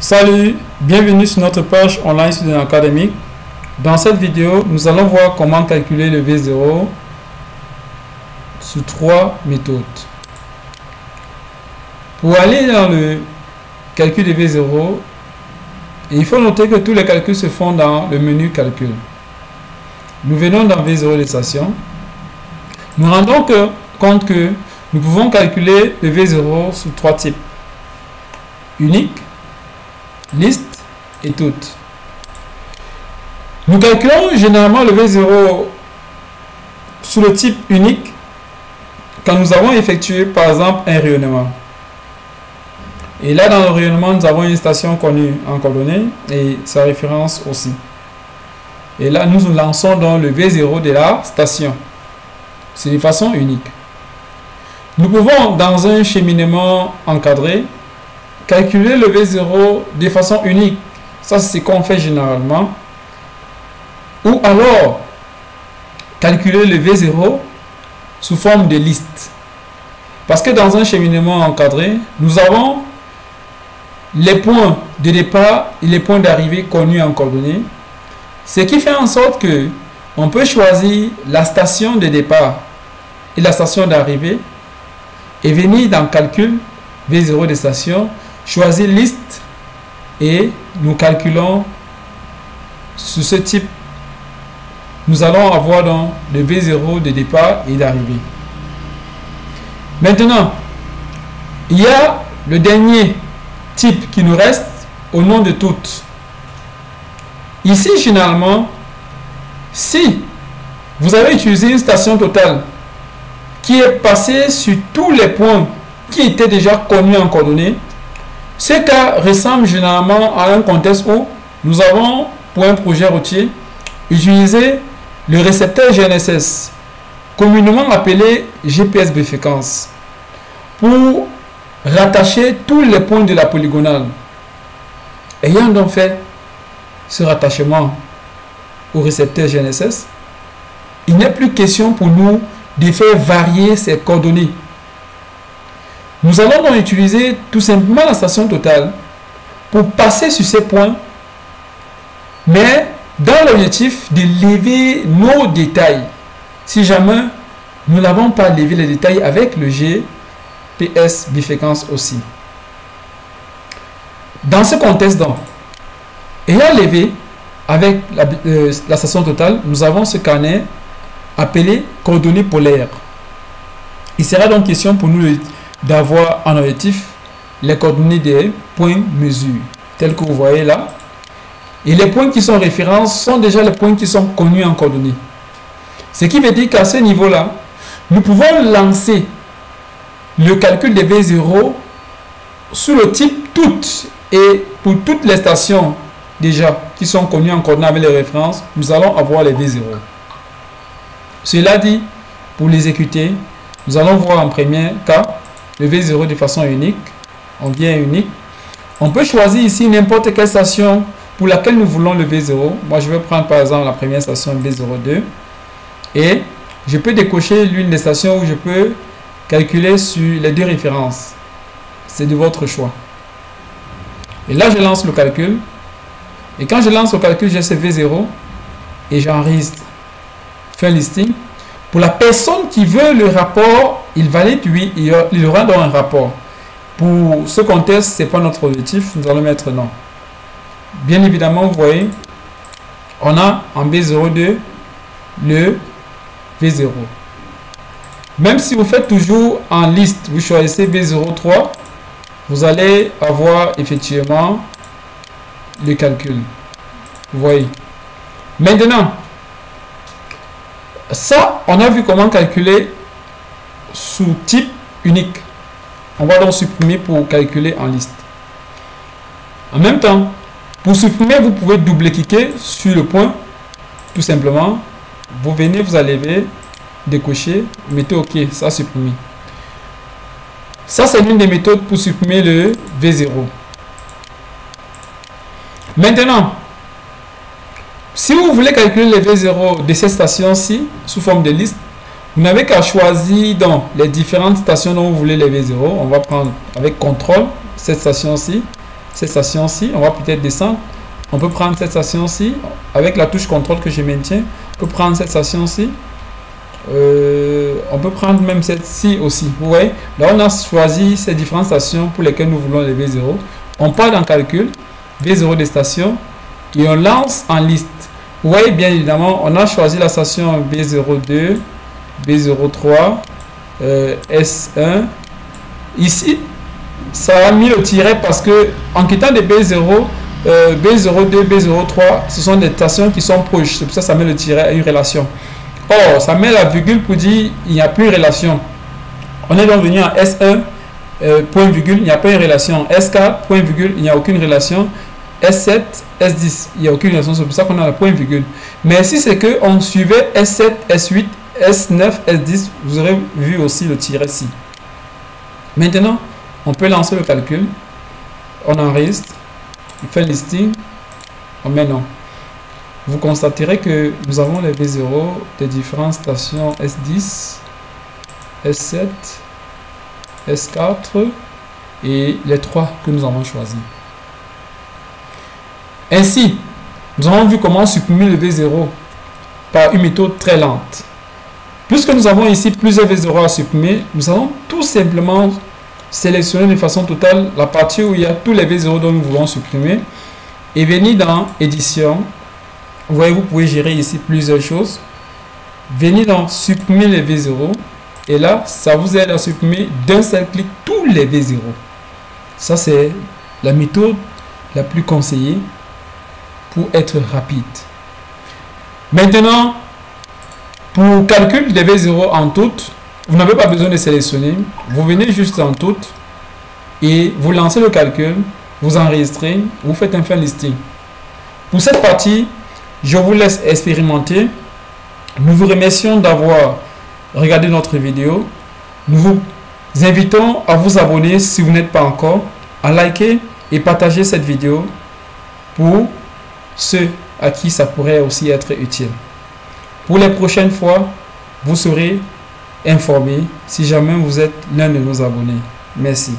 Salut, bienvenue sur notre page online Student Academy. Dans cette vidéo, nous allons voir comment calculer le V0 sous trois méthodes. Pour aller dans le calcul de V0, il faut noter que tous les calculs se font dans le menu calcul. Nous venons dans V0 de station. Nous rendons compte que nous pouvons calculer le V0 sous trois types: unique, liste et toutes. Nous calculons généralement le V0 sous le type unique quand nous avons effectué par exemple un rayonnement. Et là, dans le rayonnement, nous avons une station connue en coordonnées et sa référence aussi. Et là, nous lançons donc le V0 de la station. C'est de façon unique. Nous pouvons, dans un cheminement encadré, calculer le V0 de façon unique. Ça, c'est ce qu'on fait généralement. Ou alors, calculer le V0 sous forme de liste. Parce que dans un cheminement encadré, nous avons les points de départ et les points d'arrivée connus en coordonnées. Ce qui fait en sorte que on peut choisir la station de départ et la station d'arrivée et venir dans le calcul V0 de station, choisir liste et nous calculons sous ce type. Nous allons avoir donc le V0 de départ et d'arrivée. Maintenant, il y a le dernier type qui nous reste au nom de toutes. Ici, généralement, si vous avez utilisé une station totale qui est passée sur tous les points qui étaient déjà connus en coordonnées, ce cas ressemble généralement à un contexte où nous avons, pour un projet routier, utilisé le récepteur GNSS, communément appelé GPS bifréquence, pour rattacher tous les points de la polygonale. Ayant donc fait ce rattachement au récepteur GNSS, il n'est plus question pour nous de faire varier ces coordonnées. Nous allons donc utiliser tout simplement la station totale pour passer sur ces points, mais dans l'objectif de lever nos détails. Si jamais nous n'avons pas levé les détails avec le GPS bifréquence aussi. Dans ce contexte donc, ayant levé avec la station totale, nous avons ce carnet appelé coordonnées polaires. Il sera donc question pour nous d'avoir en objectif les coordonnées des points mesure, tels que vous voyez là. Et les points qui sont références sont déjà les points qui sont connus en coordonnées. Ce qui veut dire qu'à ce niveau-là, nous pouvons lancer le calcul des V0 sous le type toutes. Et pour toutes les stations déjà qui sont connues en coordonnées avec les références, nous allons avoir les V0. Cela dit, pour l'exécuter, nous allons voir en premier cas le V0 de façon unique. On vient unique. On peut choisir ici n'importe quelle station pour laquelle nous voulons le V0. Moi, je vais prendre par exemple la première station V02. Et je peux décocher l'une des stations où je peux calculer sur les deux références. C'est de votre choix. Et là, je lance le calcul. Et quand je lance le calcul, j'ai ce V0 et j'enregistre. Fin listing. Pour la personne qui veut le rapport, il valide oui, il aura donc un rapport. Pour ce contexte, ce n'est pas notre objectif, nous allons mettre non. Bien évidemment, vous voyez, on a en B02 le V0. Même si vous faites toujours en liste, vous choisissez B03, vous allez avoir effectivement le calcul. Vous voyez. Maintenant, ça, on a vu comment calculer sous type unique. On va donc supprimer pour calculer en liste. En même temps, pour supprimer, vous pouvez double-cliquer sur le point. Tout simplement, vous venez, vous allez décocher, mettez OK, ça supprime. Ça, c'est l'une des méthodes pour supprimer le V0. Maintenant, si vous voulez calculer le V0 de cette station-ci sous forme de liste, vous n'avez qu'à choisir dans les différentes stations dont vous voulez les V0. On va prendre avec contrôle cette station-ci cette station-ci. On va peut-être descendre. On peut prendre cette station-ci. Avec la touche contrôle que je maintiens, on peut prendre cette station-ci. On peut prendre même cette-ci aussi. Vous voyez, là on a choisi ces différentes stations pour lesquelles nous voulons les V0. On part dans calcul, V0 des stations, et on lance en liste. Vous voyez, bien évidemment, on a choisi la station B02, B03, S1. Ici, ça a mis le tiret parce que en quittant des B0, B02, B03, ce sont des stations qui sont proches. C'est pour ça que ça met le tiret à une relation. Or, ça met la virgule pour dire il n'y a plus de relation. On est donc venu en S1, point virgule, il n'y a pas une relation. S4, point virgule, il n'y a aucune relation. S7, S10, il n'y a aucune relation. C'est pour ça qu'on a le point virgule. Mais si c'est qu'on suivait S7, S8, S9, S10, vous aurez vu aussi le tiret ici. Maintenant, on peut lancer le calcul. On enregistre. On fait listing. On met non. Vous constaterez que nous avons les V0 des différentes stations S10, S7, S4 et les 3 que nous avons choisis. Ainsi, nous avons vu comment supprimer le V0 par une méthode très lente. Puisque nous avons ici plusieurs V0 à supprimer, nous allons tout simplement sélectionner de façon totale la partie où il y a tous les V0 dont nous voulons supprimer et venir dans édition. Vous voyez, vous pouvez gérer ici plusieurs choses. Venez dans supprimer les V0 et là, ça vous aide à supprimer d'un seul clic tous les V0. Ça, c'est la méthode la plus conseillée pour être rapide. Maintenant, pour calcul des V0 en tout, vous n'avez pas besoin de sélectionner. Vous venez juste en tout et vous lancez le calcul, vous enregistrez, vous faites un fin listing. Pour cette partie, je vous laisse expérimenter. Nous vous remercions d'avoir regardé notre vidéo. Nous vous invitons à vous abonner si vous n'êtes pas encore, à liker et partager cette vidéo pour ceux à qui ça pourrait aussi être utile. Pour les prochaines fois, vous serez informés si jamais vous êtes l'un de nos abonnés. Merci.